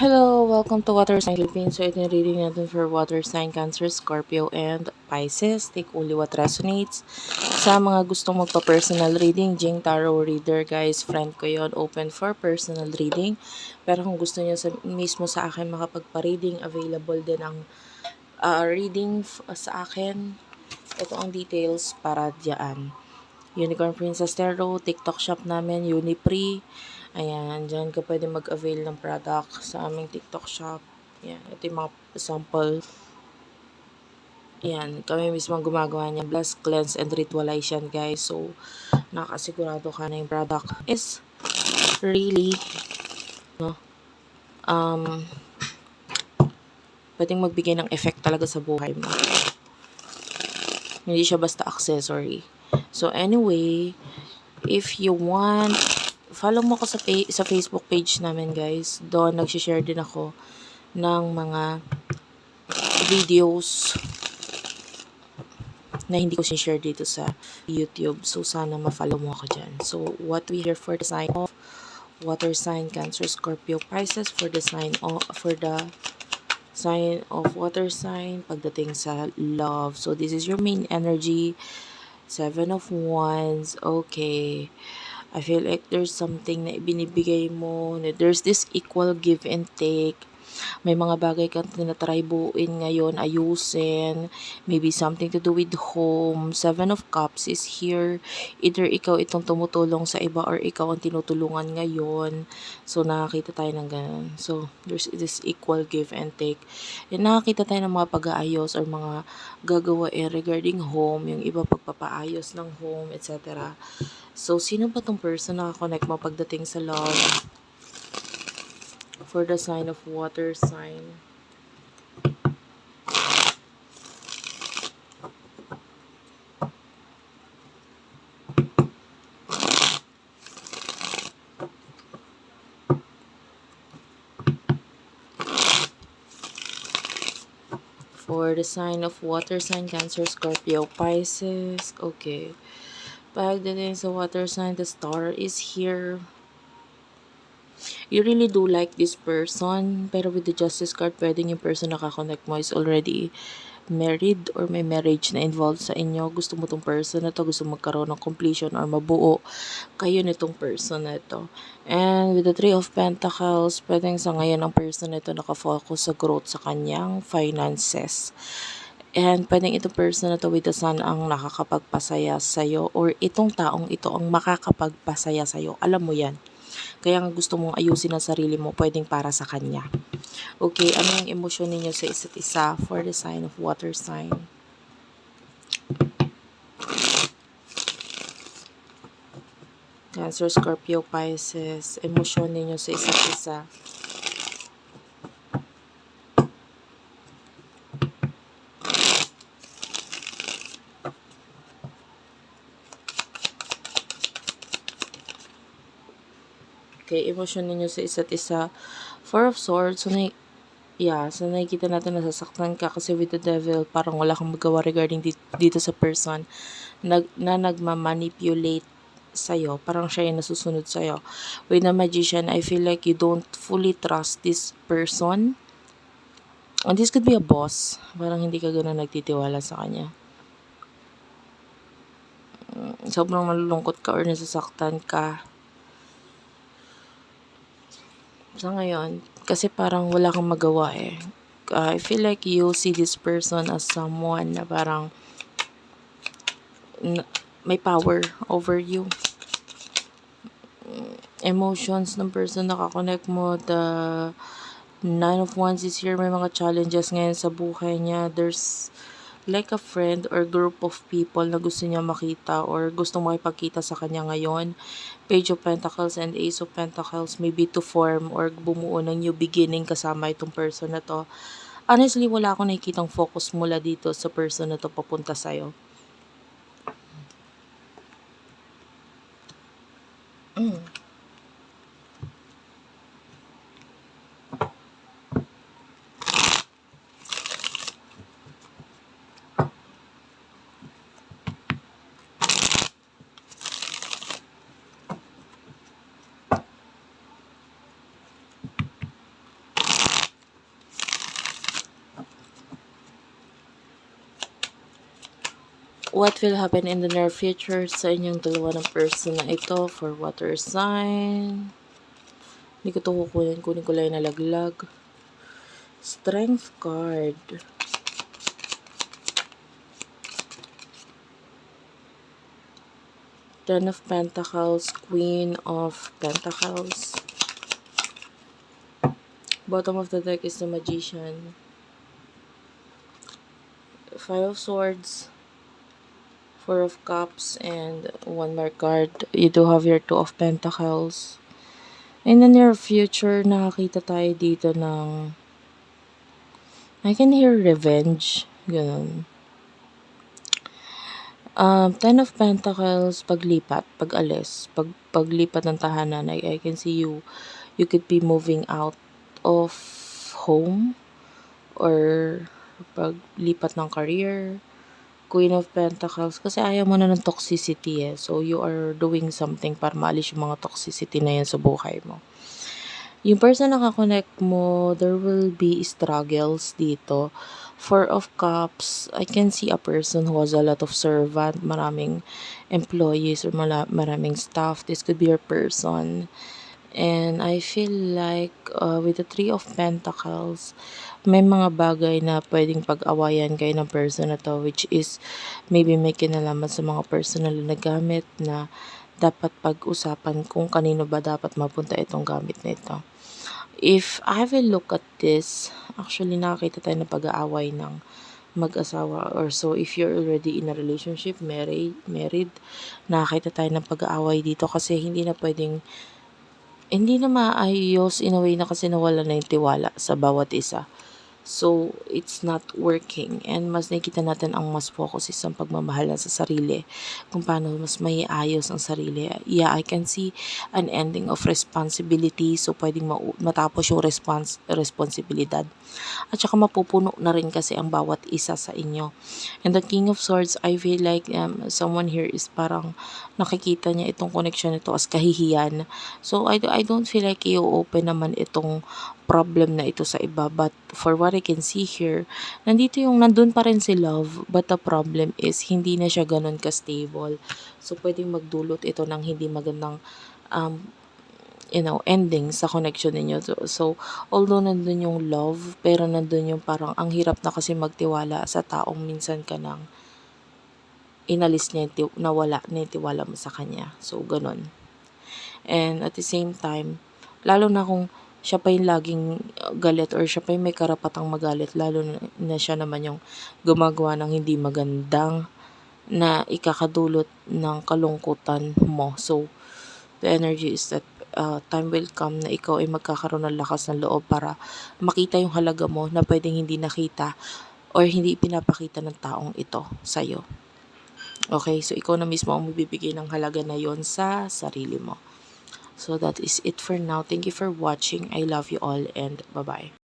Hello, welcome to Water Sign Philippines. So, ito yung reading natin for Water Sign, Cancer, Scorpio, and Pisces. Take only what resonates. Sa mga gustong magpa-personal reading, Jing Tarot Reader, guys, friend ko yon, open for personal reading. Pero kung gusto niyo mismo sa akin makapagpa-reading, available din ang reading sa akin. Ito ang details para diyan. Unicorn Princess Tarot, TikTok shop namin, Unipree. Ayan, dyan ka pwede mag-avail ng product sa aming TikTok shop. Ayan, ito yung mga sample. Ayan, kami mismo ang gumagawa niya. Blast, cleanse, and ritualize yan, guys. So, nakasigurado ka na yung product is really, no, um, pwedeng magbigay ng effect talaga sa buhay mo. Hindi siya basta accessory. So, anyway, if you want, follow mo ko sa Facebook page namin, guys. Doon nag-share din ako ng mga videos na hindi ko share dito sa YouTube. So, sana ma-follow mo ako dyan. So, what we here for the sign of water sign, Cancer, Scorpio, Pisces, for the sign of water sign pagdating sa love. So, this is your main energy. 7 of Wands. Okay. I feel like there's something na ibinibigay mo. There's this equal give and take. May mga bagay kang tinatry buuin ngayon, ayusin. Maybe something to do with home. 7 of Cups is here. Either ikaw itong tumutulong sa iba or ikaw ang tinutulungan ngayon. So, nakakita tayo ng ganun. So, there's this equal give and take. And nakakita tayo ng mga pag-aayos or mga gagawain regarding home. Yung iba pagpapaayos ng home, etc. So, sino ba tong person na connect mo pagdating sa love? For the sign of water sign. For the sign of water sign, Cancer, Scorpio, Pisces. Okay. Pagdating sa water sign, the star is here. You really do like this person, pero with the Justice card, pwedeng yung person na kakonect mo is already married or may marriage na involved sa inyo. Gusto mo tong person na to, gusto magkaroon ng completion or mabuo kayo nitong person na to. And with the Three of Pentacles, pwedeng sa ngayon ang person na to nakafocus sa growth sa kanyang finances. And pwedeng itong person na to with the sun ang nakakapagpasaya sa'yo or itong taong ito ang makakapagpasaya sa'yo. Alam mo yan. Kaya nga gusto mong ayusin ang sarili mo, pwedeng para sa kanya. Okay, ano yung emosyon ninyo sa isa't isa for the sign of water sign? Cancer, Scorpio, Pisces, emosyon ninyo sa isa't isa. Okay, emosyon ninyo sa isa't isa. Four of Swords, so nakikita natin nasasaktan ka kasi with the devil, parang wala kang magawa regarding dito sa person na nagmamanipulate sa'yo. Parang siya yung nasusunod sa'yo. With the Magician, I feel like you don't fully trust this person. And this could be a boss. Parang hindi ka gano'n nagtitiwala sa kanya. Sobrang malulungkot ka or nasasaktan ka sa ngayon kasi parang wala kang magawa eh. I feel like you see this person as someone na parang may power over you. Emotions ng person na kakonect mo, the Nine of Wands is here. May mga challenges ngayon sa buhay niya. There's like a friend or group of people na gusto niya makita or gusto makipagkita sa kanya ngayon. Page of Pentacles and Ace of Pentacles, maybe to form or bumuo ng new beginning kasama itong person na to. Honestly, wala akong nakikitang focus mula dito sa person na to papunta sa'yo. What will happen in the near future sa inyong dalawa ng person na ito for water sign? Hindi ko ito kukunin. Kunin ko lang yung nalaglag. Strength card. Ten of Pentacles. Queen of Pentacles. Bottom of the deck is the Magician. Five of Swords. Four of Cups. And one more card. You do have your Two of Pentacles. In the near future, nakakita tayo dito ng I can hear revenge. Ganun. Ten of Pentacles, paglipat, pag-alis, paglipat ng tahanan. I can see you could be moving out of home or paglipat ng career. Queen of Pentacles, kasi ayaw mo na ng toxicity eh. So, you are doing something para maalis yung mga toxicity na yan sa buhay mo. Yung person na nakakonect mo, there will be struggles dito. Four of Cups, I can see a person who has a lot of servant, maraming employees or maraming staff. This could be your person. And I feel like with the Three of Pentacles, may mga bagay na pwedeng pag-awayan kayo ng person na to, which is maybe may kinalaman sa mga personal na gamit na dapat pag-usapan kung kanino ba dapat mapunta itong gamit na ito. If I will look at this, actually nakakita tayo ng pag-aaway ng mag-asawa or so. If you're already in a relationship, married, nakakita tayo ng pag-aaway dito kasi hindi na maayos in a way na kasi nawala na yung tiwala sa bawat isa. So, it's not working. And mas nakikita natin ang mas focus is ang pagmamahal sa sarili. Kung paano mas may ayos ang sarili. Yeah, I can see an ending of responsibility. So, pwedeng matapos yung responsibilidad. At saka mapupuno na rin kasi ang bawat isa sa inyo. And the King of Swords, I feel like someone here is parang nakikita niya itong connection nito as kahihiyan. So, I don't feel like i-open naman itong problem na ito sa iba. But for what I can see here, nandun pa rin si love, but the problem is hindi na siya ganun ka-stable. So, pwedeng magdulot ito ng hindi magandang ending sa connection ninyo. So, although nandun yung love, pero nandun yung parang ang hirap na kasi magtiwala sa taong minsan ka nang inalis niya, nawala na yung tiwala mo sa kanya. So, ganun. And at the same time, lalo na kung siya pa yung laging galit or siya pa yung may karapatang magalit, lalo na siya naman yung gumagawa ng hindi magandang na ikakadulot ng kalungkutan mo. So, the energy is that time will come na ikaw ay magkakaroon ng lakas ng loob para makita yung halaga mo na pwedeng hindi nakita or hindi pinapakita ng taong ito sa'yo. Okay, so ikaw na mismo ang magbibigay ng halaga na yon sa sarili mo. So that is it for now. Thank you for watching. I love you all and bye-bye.